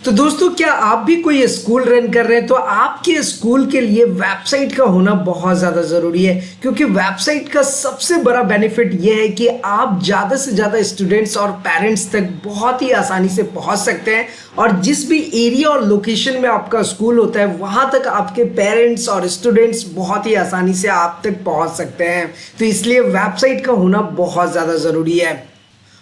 तो दोस्तों, क्या आप भी कोई स्कूल रन कर रहे हैं तो आपके स्कूल के लिए वेबसाइट का होना बहुत ज़्यादा ज़रूरी है। क्योंकि वेबसाइट का सबसे बड़ा बेनिफिट ये है कि आप ज़्यादा से ज़्यादा स्टूडेंट्स और पेरेंट्स तक बहुत ही आसानी से पहुंच सकते हैं और जिस भी एरिया और लोकेशन में आपका स्कूल होता है वहां तक आपके पेरेंट्स और स्टूडेंट्स बहुत ही आसानी से आप तक पहुंच सकते हैं। तो इसलिए वेबसाइट का होना बहुत ज़्यादा ज़रूरी है।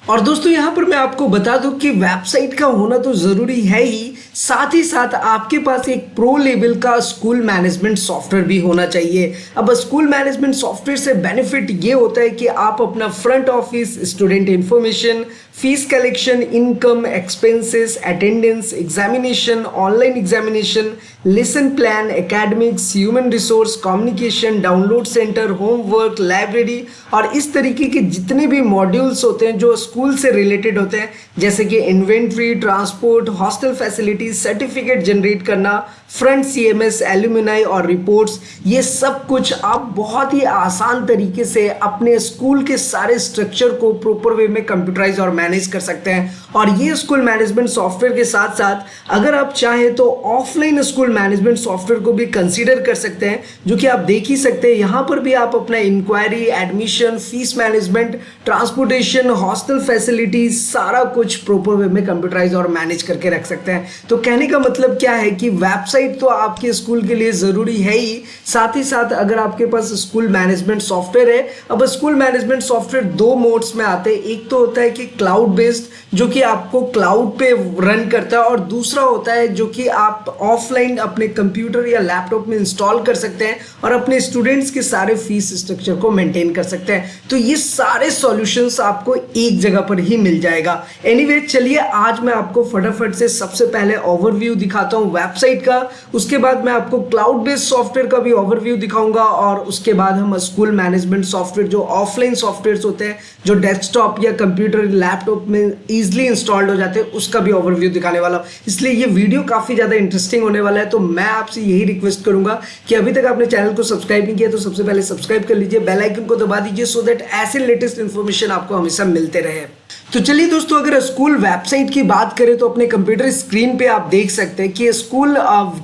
और दोस्तों, यहाँ पर मैं आपको बता दूं कि वेबसाइट का होना तो ज़रूरी है ही साथ आपके पास एक प्रो लेवल का स्कूल मैनेजमेंट सॉफ्टवेयर भी होना चाहिए। अब स्कूल मैनेजमेंट सॉफ्टवेयर से बेनिफिट ये होता है कि आप अपना front office, student information, fees collection, income, expenses, attendance, examination, online examination, lesson plan, academics, human resource, communication, download centre, homework, library और इस तरीके के जितने भी मॉड्यूल्स होते हैं जो स्कूल से रिलेटेड होते हैं, जैसे कि inventory, transport, hostel facilities, certificate generate करना, फ्रंट सीएमएस, एल्यूमिनाई और रिपोर्ट्स, ये सब कुछ आप बहुत ही आसान तरीके से अपने स्कूल के सारे स्ट्रक्चर को प्रॉपर वे में कंप्यूटराइज और मैनेज कर सकते हैं। और ये स्कूल मैनेजमेंट सॉफ्टवेयर के साथ साथ अगर आप चाहें तो ऑफलाइन स्कूल मैनेजमेंट सॉफ्टवेयर को भी कंसीडर कर सकते हैं, जो कि आप देख ही सकते हैं। यहाँ पर भी आप अपना inquiry, admission, fees management, transportation, hostel facilities, सारा कुछ प्रॉपर वे में कंप्यूटराइज और मैनेज करके रख सकते हैं। तो कहने का मतलब क्या है कि वेबसाइट तो आपके स्कूल के लिए ज़रूरी है ही साथ अगर आपके पास स्कूल मैनेजमेंट सॉफ्टवेयर है। अब स्कूल मैनेजमेंट सॉफ्टवेयर दो मोड्स में आते हैं। एक तो होता है कि क्लाउड बेस्ड, जो कि आपको क्लाउड पे रन करता है, और दूसरा होता है जो कि आप ऑफलाइन अपने कंप्यूटर या लैपटॉप में इंस्टॉल कर सकते हैं और अपने स्टूडेंट्स के सारे फीस स्ट्रक्चर को मेंटेन कर सकते हैं। तो ये सारे सॉल्यूशंस आपको एक जगह पर ही मिल जाएगा। एनीवे, चलिए आज मैं आपको फटाफट से सबसे पहले ओवरव्यू दिखाता हूँ वेबसाइट का, उसके बाद मैं आपको क्लाउड बेस्ड सॉफ्टवेयर का भी ओवरव्यू दिखाऊंगा और उसके बाद हम स्कूल मैनेजमेंट सॉफ्टवेयर जो ऑफलाइन सॉफ्टवेयर होते हैं जो डेस्कटॉप या कंप्यूटर, लैपटॉप में इजीली इंस्टॉल्ड हो जाते हैं, उसका भी ओवरव्यू दिखाने वाला हूं। इसलिए ये वीडियो काफी ज्यादा इंटरेस्टिंग होने वाला है। तो मैं आपसे यही रिक्वेस्ट करूंगा कि अभी तक आपने चैनल को सब्सक्राइब नहीं किया तो सबसे पहले सब्सक्राइब कर लीजिए, बेल आइकन को दबा दीजिए, सो दैट ऐसे लेटेस्ट इंफॉर्मेशन आपको हमेशा मिलते रहे। तो चलिए दोस्तों, अगर स्कूल वेबसाइट की बात करें तो अपने कंप्यूटर स्क्रीन पे आप देख सकते हैं कि स्कूल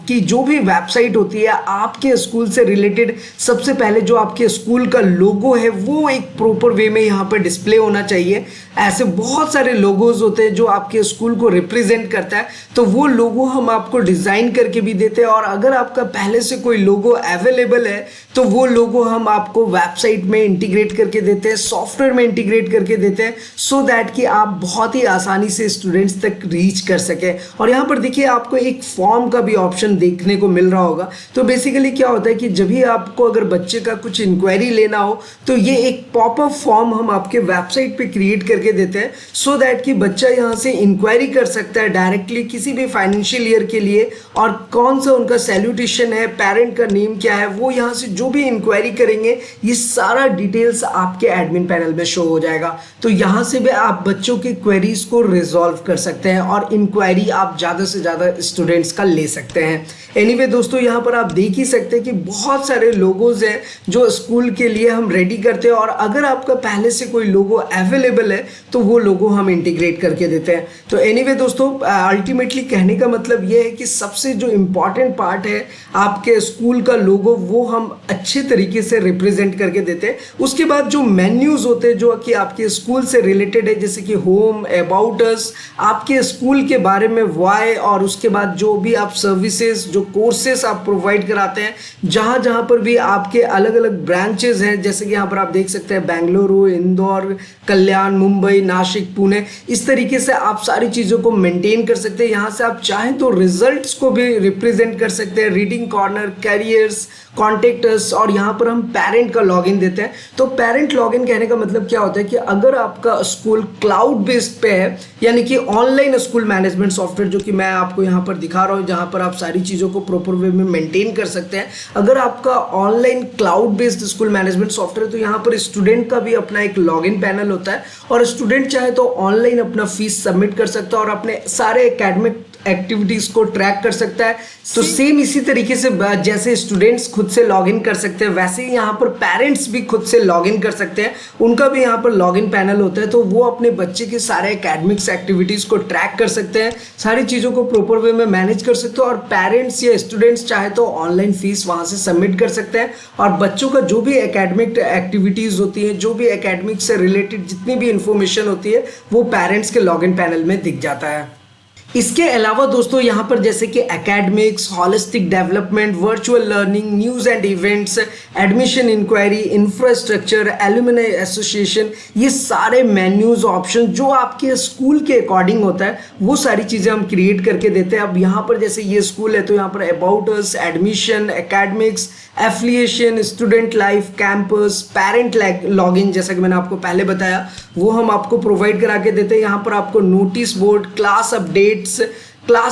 की जो भी वेबसाइट होती है आपके स्कूल से रिलेटेड, सबसे पहले जो आपके स्कूल का लोगो है वो एक प्रॉपर वे में यहाँ पर डिस्प्ले होना चाहिए। ऐसे बहुत सारे लोगोज होते हैं जो आपके स्कूल को रिप्रेजेंट करता है, तो वो लोगो हम आपको डिजाइन करके भी देते हैं। और अगर आपका पहले से कोई लोगो अवेलेबल है तो वो लोगो हम आपको वेबसाइट में इंटीग्रेट करके देते हैं, सॉफ्टवेयर में इंटीग्रेट करके देते हैं, सो दैट कि आप बहुत ही आसानी से स्टूडेंट्स तक रीच कर सके। और यहाँ पर देखिए आपको एक फॉर्म का भी ऑप्शन देखने को मिल रहा होगा। तो बेसिकली क्या होता है कि जब भी आपको अगर बच्चे का कुछ इंक्वायरी लेना हो तो ये एक पॉपअप फॉर्म हम आपके वेबसाइट पे क्रिएट करके देते हैं, सो दैट कि बच्चा यहाँ से इंक्वायरी कर सकता है डायरेक्टली किसी भी फाइनेंशियल ईयर के लिए, और कौन सा उनका सैल्यूटेशन है, पेरेंट का नेम क्या है, वो यहाँ से जो भी इंक्वायरी करेंगे ये सारा डिटेल्स आपके एडमिन पैनल में शो हो जाएगा। तो यहाँ से भी आप बच्चों के क्वेरीज को रिजॉल्व कर सकते हैं और इंक्वायरी आप ज़्यादा से ज़्यादा स्टूडेंट्स का ले सकते हैं। एनीवे दोस्तों, यहाँ पर आप देख ही सकते हैं कि बहुत सारे लोगोज हैं जो स्कूल के लिए हम रेडी करते हैं, और अगर आपका पहले से कोई लोगो अवेलेबल है तो वो लोगो हम इंटीग्रेट करके देते हैं। तो एनीवे दोस्तों, अल्टीमेटली कहने का मतलब ये है कि सबसे जो इम्पॉर्टेंट पार्ट है आपके स्कूल का लोगो, वो हम अच्छे तरीके से रिप्रेजेंट करके देते हैं। उसके बाद जो मेन्यूज होते हैं जो कि आपके स्कूल से रिलेटेड है, जैसे कि होम, अबाउट अस, आपके स्कूल के बारे में वाई, और उसके बाद जो भी आप सर्विसेज, जो कोर्सेस आप प्रोवाइड कराते हैं, जहाँ जहाँ पर भी आपके अलग अलग ब्रांचेस हैं, जैसे कि यहाँ पर आप देख सकते हैं बेंगलुरु, इंदौर, कल्याण, मुंबई, नासिक, पुणे, इस तरीके से आप सारी चीज़ों को मेंटेन कर सकते हैं। यहाँ से आप चाहें तो रिजल्ट्स को भी रिप्रेजेंट कर सकते हैं, रीडिंग कॉर्नर, कैरियर्स, कॉन्टेक्टस, और यहाँ पर हम पेरेंट का लॉगिन देते हैं। तो पेरेंट लॉगिन कहने का मतलब क्या होता है कि अगर आपका स्कूल क्लाउड बेस्ड पे है, यानी कि ऑनलाइन स्कूल मैनेजमेंट सॉफ्टवेयर जो कि मैं आपको यहाँ पर दिखा रहा हूँ, जहाँ पर आप सारी चीज़ों को प्रॉपर वे में मेंटेन कर सकते हैं। अगर आपका online cloud based school management software, तो यहाँ पर स्टूडेंट का भी अपना एक लॉगिन पैनल होता है, और स्टूडेंट चाहे तो ऑनलाइन अपना फीस सबमिट कर सकता है और अपने सारे एकेडमिक एक्टिविटीज को ट्रैक कर सकता है। तो सेम इसी तरीके से जैसे स्टूडेंट्स खुद से लॉगिन कर सकते हैं, वैसे ही यहाँ पर पेरेंट्स भी खुद से लॉगिन कर सकते हैं। उनका भी यहाँ पर लॉगिन पैनल होता है, तो वो अपने बच्चे के सारे एकेडमिक्स एक्टिविटीज को ट्रैक कर सकते हैं, सारी चीज़ों को प्रॉपर वे में मैनेज कर सकते हैं। और पेरेंट्स या स्टूडेंट्स चाहे तो ऑनलाइन फीस वहाँ से सबमिट कर सकते हैं, और बच्चों का जो भी एकेडमिक एक्टिविटीज़ होती हैं, जो भी एकेडमिक से रिलेटेड जितनी भी इंफॉर्मेशन होती है, वो पेरेंट्स के लॉगिन पैनल में दिख जाता है। इसके अलावा दोस्तों यहाँ पर जैसे कि academics, holistic development, virtual learning, news and events, admission inquiry, infrastructure, alumni association, ये सारे मेन्यूज ऑप्शन जो आपके स्कूल के अकॉर्डिंग होता है, वो सारी चीज़ें हम क्रिएट करके देते हैं। अब यहाँ पर जैसे ये स्कूल है तो यहाँ पर about us, admission, academics, affiliation, student life, campus, parent login, जैसा कि मैंने आपको पहले बताया, वो हम आपको प्रोवाइड करा के देते हैं। यहाँ पर आपको नोटिस बोर्ड, क्लास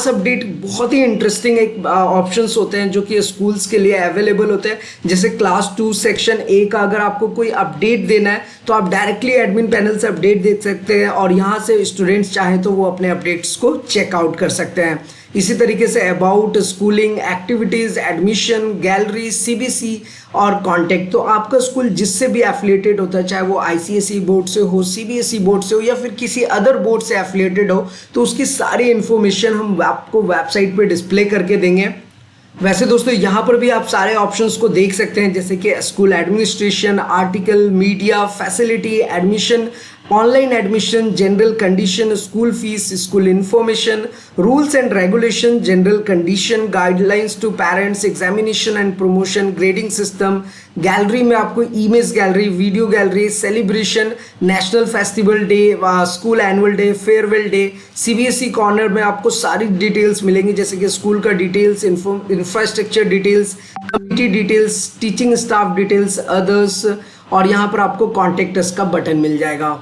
अपडेट बहुत ही इंटरेस्टिंग एक ऑप्शंस होते हैं जो कि स्कूल्स के लिए अवेलेबल होते हैं। जैसे क्लास 2 सेक्शन A का अगर आपको कोई अपडेट देना है तो आप डायरेक्टली एडमिन पैनल से अपडेट दे सकते हैं, और यहाँ से स्टूडेंट्स चाहें तो वो अपने अपडेट्स को चेकआउट कर सकते हैं। इसी तरीके say about, schooling, activities, admission, gallery, CBC और कॉन्टैक्ट। तो आपका स्कूल जिससे भी एफिलिएटेड होता है, चाहे वो ICSE बोर्ड से हो, CBSE बोर्ड से हो, या फिर किसी अदर बोर्ड से एफिलिएटेड हो, तो उसकी सारी इन्फॉर्मेशन हम आपको वेबसाइट पे डिस्प्ले करके देंगे। वैसे दोस्तों यहाँ पर भी आप सारे ऑप्शंस को देख सकते हैं, जैसे कि school administration, article, media, facility, admission, online admission, general condition, school fees, school information, rules and regulation, general condition, guidelines to parents, examination and promotion, grading system. Gallery में आपको image gallery, video gallery, celebration, national festival day, school annual day, farewell day. CBSE corner में आपको सारी details मिलेंगी, जैसे कि school का details, infrastructure details, committee details, teaching staff details, others, और यहाँ पर आपको कॉन्टेक्ट अस का बटन मिल जाएगा।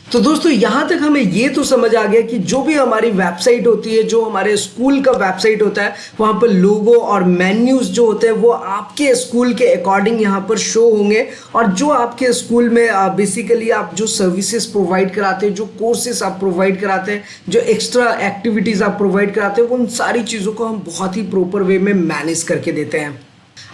तो दोस्तों यहाँ तक हमें ये तो समझ आ गया कि जो भी हमारी वेबसाइट होती है, जो हमारे स्कूल का वेबसाइट होता है, वहाँ पर लोगो और मेन्यूज जो होते हैं वो आपके स्कूल के अकॉर्डिंग यहाँ पर शो होंगे। और जो आपके स्कूल में बेसिकली आप जो सर्विसेज प्रोवाइड कराते हैं, जो कोर्सेज आप प्रोवाइड कराते हैं, जो एक्स्ट्रा एक्टिविटीज़ आप प्रोवाइड कराते हैं, उन सारी चीज़ों को हम बहुत ही प्रॉपर वे में मैनेज करके देते हैं।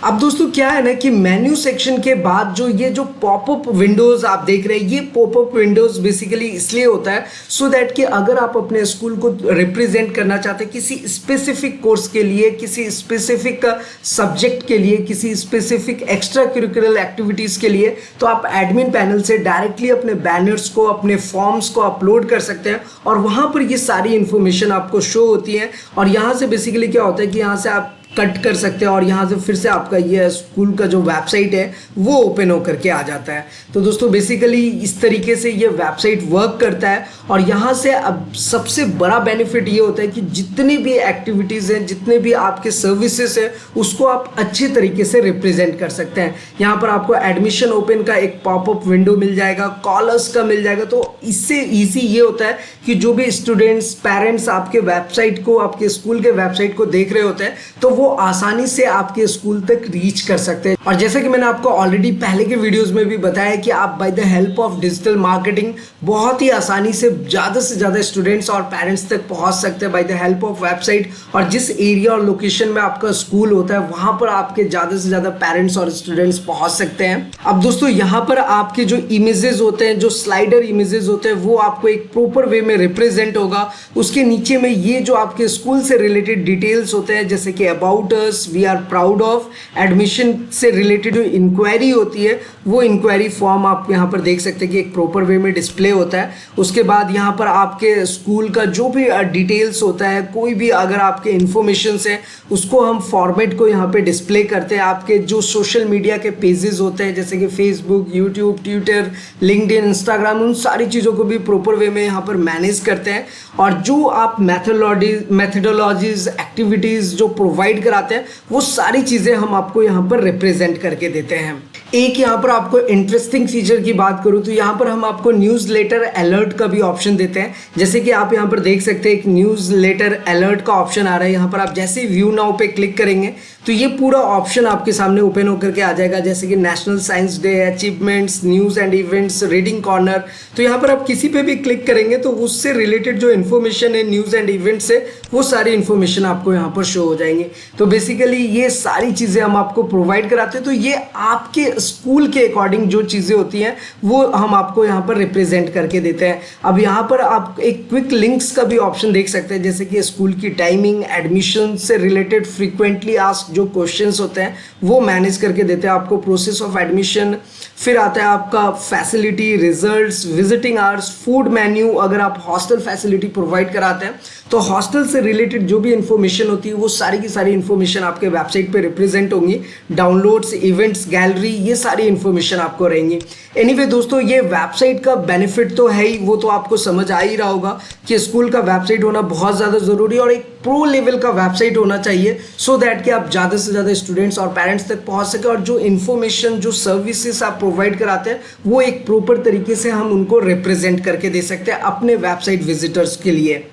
अब दोस्तों क्या है ना कि मेन्यू सेक्शन के बाद जो पॉपअप विंडोज आप देख रहे हैं, ये पॉपअप विंडोज बेसिकली इसलिए होता है सो दैट कि अगर आप अपने स्कूल को रिप्रेजेंट करना चाहते हैं किसी स्पेसिफिक कोर्स के लिए, किसी स्पेसिफिक सब्जेक्ट के लिए, किसी स्पेसिफिक एक्स्ट्रा करिकुलर एक्टिविटीज़ के लिए, तो आप एडमिन पैनल से डायरेक्टली अपने बैनर्स को, अपने फॉर्म्स को अपलोड कर सकते हैं, और वहाँ पर ये सारी इन्फॉर्मेशन आपको शो होती है। और यहाँ से बेसिकली क्या होता है कि यहाँ से आप कट कर सकते हैं, और यहाँ से फिर से आपका ये स्कूल का जो वेबसाइट है वो ओपन होकर के आ जाता है। तो दोस्तों बेसिकली इस तरीके से ये वेबसाइट वर्क करता है। और यहाँ से अब सबसे बड़ा बेनिफिट ये होता है कि जितनी भी एक्टिविटीज़ हैं, जितने भी आपके सर्विसेज हैं, उसको आप अच्छे तरीके से रिप्रेजेंट कर सकते हैं। यहाँ पर आपको एडमिशन ओपन का एक पॉपअप विंडो मिल जाएगा, कॉलर्स का मिल जाएगा। तो इससे ईजी ये होता है कि जो भी स्टूडेंट्स, पेरेंट्स आपके वेबसाइट को, आपके स्कूल के वेबसाइट को देख रहे होते हैं, तो वो आसानी से आपके स्कूल तक रीच कर सकते हैं। और जैसे कि मैंने आपको ऑलरेडी पहले के वीडियोस में भी बताया कि आप by the help of digital marketing बहुत ही आसानी से ज़्यादा स्टूडेंट्स और पेरेंट्स तक पहुंच सकते हैं by the help of website. और जिस एरिया और लोकेशन में आपका स्कूल होता है, वहां पर आपके ज़्यादा से ज़्यादा पेरेंट्स और स्टूडेंट्स पहुंच सकते हैं। अब दोस्तों यहाँ पर आपके जो इमेजेस होते हैं, जो स्लाइडर इमेजेस होते हैं, वो आपको एक प्रॉपर वे में रिप्रेजेंट होगा। उसके नीचे में ये जो आपके स्कूल से रिलेटेड डिटेल्स होते हैं, जैसे कि about us, we are proud of, admission से रिलेटेड जो इंक्वायरी होती है, वो इंक्वायरी फॉर्म आप यहाँ पर देख सकते हैं कि एक प्रॉपर वे में डिस्प्ले होता है। उसके बाद यहाँ पर आपके स्कूल का जो भी डिटेल्स होता है, कोई भी अगर आपके इन्फॉर्मेशन है, उसको हम फॉर्मेट को यहाँ पे डिस्प्ले करते हैं। आपके जो सोशल मीडिया के पेजेस होते हैं, जैसे कि Facebook, YouTube, Twitter, LinkedIn, Instagram, उन सारी चीज़ों को भी प्रॉपर वे में यहाँ पर मैनेज करते हैं। और जो आप मेथडोलॉजीज, एक्टिविटीज़ जो प्रोवाइड कराते हैं वो सारी चीज़ें हम आपको यहाँ पर रिप्रेजेंट करके देते हैं। एक यहाँ पर आपको इंटरेस्टिंग फीचर की बात करूँ तो यहाँ पर हम आपको न्यूज़लेटर अलर्ट का भी ऑप्शन देते हैं। जैसे कि आप यहाँ पर देख सकते हैं एक न्यूज़लेटर अलर्ट का ऑप्शन आ रहा है। यहाँ पर आप जैसे ही व्यू नाउ पे क्लिक करेंगे तो ये पूरा ऑप्शन आपके सामने ओपन होकर के आ जाएगा, जैसे कि national science day, achievements, news and events, reading corner. तो यहाँ पर आप किसी पे भी क्लिक करेंगे तो उससे रिलेटेड जो इन्फॉर्मेशन है न्यूज़ एंड इवेंट्स है वो सारी इन्फॉर्मेशन आपको यहाँ पर शो हो जाएंगे। तो बेसिकली ये सारी चीज़ें हम आपको प्रोवाइड कराते हैं। तो ये आपके स्कूल के अकॉर्डिंग जो चीज़ें होती हैं वो हम आपको यहाँ पर रिप्रेजेंट करके देते हैं। अब यहाँ पर आप एक क्विक लिंक्स का भी ऑप्शन देख सकते हैं, जैसे कि स्कूल की टाइमिंग, एडमिशन से रिलेटेड फ्रीक्वेंटली आस्क्ड जो क्वेश्चंस होते हैं वो मैनेज करके देते हैं आपको, प्रोसेस ऑफ एडमिशन, फिर आता है आपका facility, results, visiting hours, food menu. अगर आप हॉस्टल फैसिलिटी प्रोवाइड कराते हैं तो हॉस्टल से रिलेटेड जो भी इंफॉर्मेशन होती है वो सारी की सारी इंफॉर्मेशन आपके वेबसाइट पे रिप्रेजेंट होंगी। डाउनलोड्स, इवेंट्स, गैलरी, ये सारी इंफॉर्मेशन आपको रहेंगी। एनीवे दोस्तों, ये वेबसाइट का बेनिफिट तो है ही, वो तो आपको समझ आ ही रहा होगा कि स्कूल का वेबसाइट होना बहुत ज़्यादा ज़रूरी है और एक प्रो लेवल का वेबसाइट होना चाहिए, सो दैट कि आप ज़्यादा से ज़्यादा स्टूडेंट्स और पेरेंट्स तक पहुंच सके और जो इन्फॉर्मेशन, जो सर्विसेज आप प्रोवाइड कराते हैं वो एक प्रॉपर तरीके से हम उनको रिप्रेजेंट करके दे सकते हैं अपने वेबसाइट विजिटर्स के लिए।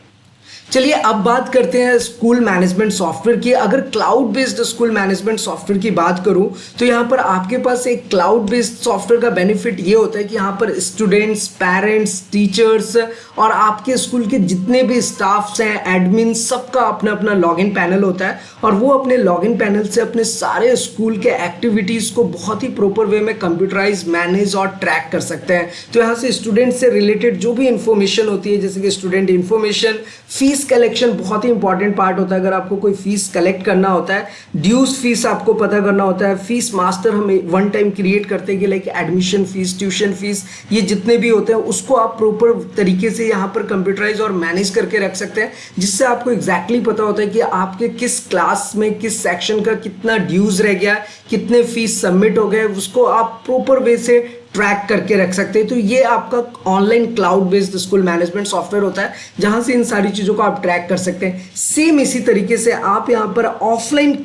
चलिए अब बात करते हैं स्कूल मैनेजमेंट सॉफ्टवेयर की। अगर cloud based school management software की बात करूं तो यहाँ पर आपके पास एक क्लाउड बेस्ड सॉफ्टवेयर का बेनिफिट ये होता है कि यहाँ पर स्टूडेंट्स, पेरेंट्स, टीचर्स और आपके स्कूल के जितने भी स्टाफ्स हैं, एडमिन, सबका अपना अपना लॉगिन पैनल होता है और वो अपने लॉगिन पैनल से अपने सारे स्कूल के एक्टिविटीज़ को बहुत ही प्रॉपर वे में कंप्यूटराइज, मैनेज और ट्रैक कर सकते हैं। तो यहाँ से स्टूडेंट से रिलेटेड जो भी इंफॉर्मेशन होती है, जैसे कि स्टूडेंट इंफॉर्मेशन, फीस कलेक्शन बहुत ही इंपॉर्टेंट पार्ट होता है। अगर आपको कोई फीस कलेक्ट करना होता है, ड्यूज फीस आपको पता करना होता है, फीस मास्टर हम वन टाइम क्रिएट करते हैं कि like admission fees, tuition fees, ये जितने भी होते हैं उसको आप प्रॉपर तरीके से यहाँ पर कंप्यूटराइज और मैनेज करके रख सकते हैं, जिससे आपको एग्जैक्टली पता होता है कि आपके किस क्लास में किस सेक्शन का कितना ड्यूज रह गया, कितने फीस सबमिट हो गए, उसको आप प्रॉपर वे से ट्रैक करके रख सकते हैं। तो ये आपका online cloud based school management software होता है, जहां से इन सारी चीज़ों को आप ट्रैक कर सकते हैं। सेम इसी तरीके से आप यहां पर ऑफलाइन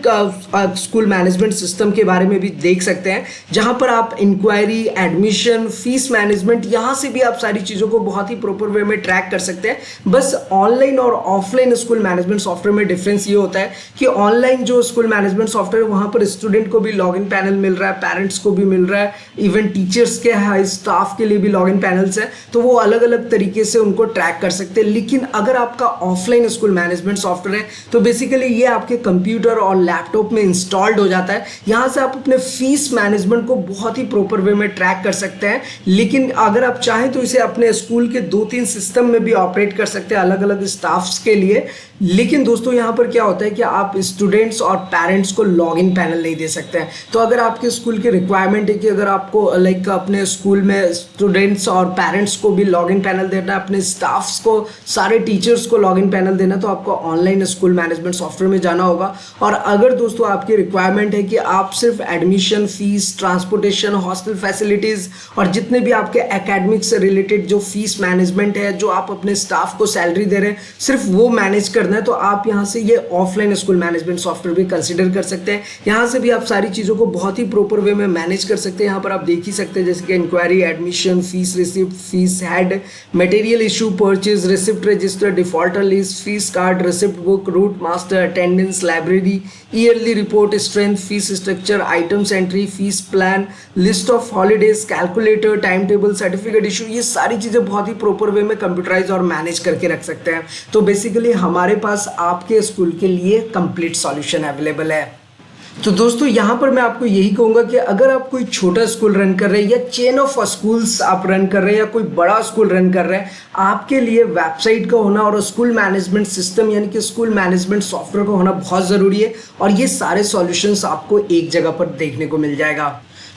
स्कूल मैनेजमेंट सिस्टम के बारे में भी देख सकते हैं, जहां पर आप इंक्वायरी, एडमिशन, फीस मैनेजमेंट, यहां से भी आप सारी चीज़ों को बहुत ही प्रॉपर वे में ट्रैक कर सकते हैं। बस ऑनलाइन और ऑफलाइन स्कूल मैनेजमेंट सॉफ्टवेयर में डिफरेंस ये होता है कि ऑनलाइन जो स्कूल मैनेजमेंट सॉफ्टवेयर, वहां पर स्टूडेंट को भी लॉगिन पैनल मिल रहा है, पेरेंट्स को भी मिल रहा है, इवन टीचर्स के हाई स्टाफ के लिए भी लॉगिन पैनल्स है, तो वो अलग अलग तरीके से उनको ट्रैक कर सकते हैं। लेकिन अगर आपका ऑफलाइन स्कूल मैनेजमेंट सॉफ्टवेयर है तो बेसिकली ये आपके कंप्यूटर और लैपटॉप में इंस्टॉल्ड हो जाता है। यहाँ से आप अपने फीस मैनेजमेंट को बहुत ही प्रॉपर वे में ट्रैक कर सकते हैं। लेकिन अगर आप चाहें तो इसे अपने स्कूल के 2-3 सिस्टम में भी ऑपरेट कर सकते हैं अलग अलग स्टाफ्स के लिए। लेकिन दोस्तों यहाँ पर क्या होता है कि आप स्टूडेंट्स और पेरेंट्स को लॉगिन पैनल नहीं दे सकते हैं। तो अगर आपके स्कूल की रिक्वायरमेंट है कि अगर आपको लाइक अपने स्कूल में स्टूडेंट्स और पेरेंट्स को भी लॉगिन पैनल देना है, अपने स्टाफ्स को, सारे टीचर्स को लॉगिन पैनल देना, तो आपको ऑनलाइन स्कूल मैनेजमेंट सॉफ्टवेयर में जाना होगा। और अगर दोस्तों आपकी रिक्वायरमेंट है कि आप सिर्फ admission fees, transportation, hostel facilities और जितने भी आपके एकेडमिक से रिलेटेड जो फीस मैनेजमेंट है, जो आप अपने स्टाफ को सैलरी दे रहे हैं, सिर्फ वो मैनेज करना है, तो आप यहाँ से ये ऑफलाइन स्कूल मैनेजमेंट सॉफ्टवेयर भी कंसिडर कर सकते हैं। यहाँ से भी आप सारी चीज़ों को बहुत ही प्रॉपर वे में मैनेज कर सकते हैं। यहाँ पर आप देख ही सकते हैं जैसे कि inquiry, admission, fees receipt, fees head, material issue, purchase, receipt register, defaulter list, fees card, receipt book, route master, attendance, library, yearly report, strength, fees structure, items entry, fees plan, list of holidays, calculator, time table, certificate issue, ये सारी चीज़ें बहुत ही proper way में computerise और manage करके रख सकते हैं। तो बेसिकली हमारे पास आपके स्कूल के लिए कंप्लीट सॉल्यूशन अवेलेबल है। तो दोस्तों यहाँ पर मैं आपको यही कहूँगा कि अगर आप कोई छोटा स्कूल रन कर रहे हैं या चेन ऑफ स्कूल्स आप रन कर रहे हैं या कोई बड़ा स्कूल रन कर रहे हैं, आपके लिए वेबसाइट का होना और स्कूल मैनेजमेंट सिस्टम यानी कि स्कूल मैनेजमेंट सॉफ्टवेयर का होना बहुत ज़रूरी है। और ये सारे सॉल्यूशंस आपको एक जगह पर देखने को मिल जाएगा।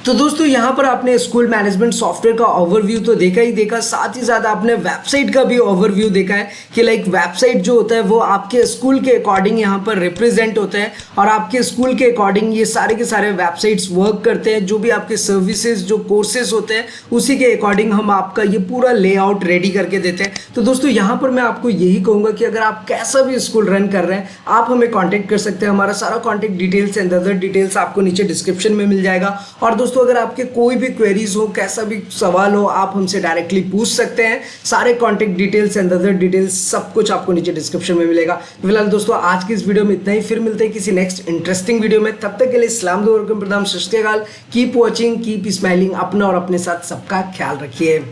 तो दोस्तों यहाँ पर आपने स्कूल मैनेजमेंट सॉफ्टवेयर का ओवरव्यू तो देखा ही देखा, साथ ही साथ आपने वेबसाइट का भी ओवरव्यू देखा है कि लाइक वेबसाइट जो होता है वो आपके स्कूल के अकॉर्डिंग यहाँ पर रिप्रेजेंट होता है और आपके स्कूल के अकॉर्डिंग ये सारे के सारे वेबसाइट्स वर्क करते हैं। जो भी आपके सर्विसेज जो कोर्सेज होते हैं उसी के अकॉर्डिंग हम आपका ये पूरा लेआउट रेडी करके देते हैं। तो दोस्तों यहाँ पर मैं आपको यही कहूँगा कि अगर आप कैसा भी स्कूल रन कर रहे हैं आप हमें कॉन्टेक्ट कर सकते हैं। हमारा सारा contact details and other details आपको नीचे डिस्क्रिप्शन में मिल जाएगा। और दोस्तों अगर आपके कोई भी क्वेरीज हो, कैसा भी सवाल हो, आप हमसे डायरेक्टली पूछ सकते हैं। सारे contact details and other details सब कुछ आपको नीचे डिस्क्रिप्शन में मिलेगा। फिलहाल दोस्तों आज की इस वीडियो में इतना ही, फिर मिलते हैं किसी नेक्स्ट इंटरेस्टिंग वीडियो में। तब तक के लिए सलाम दो, प्रणाम, सत श्री अकाल, कीप वॉचिंग, कीप स्माइलिंग। अपना और अपने साथ सबका ख्याल रखिए।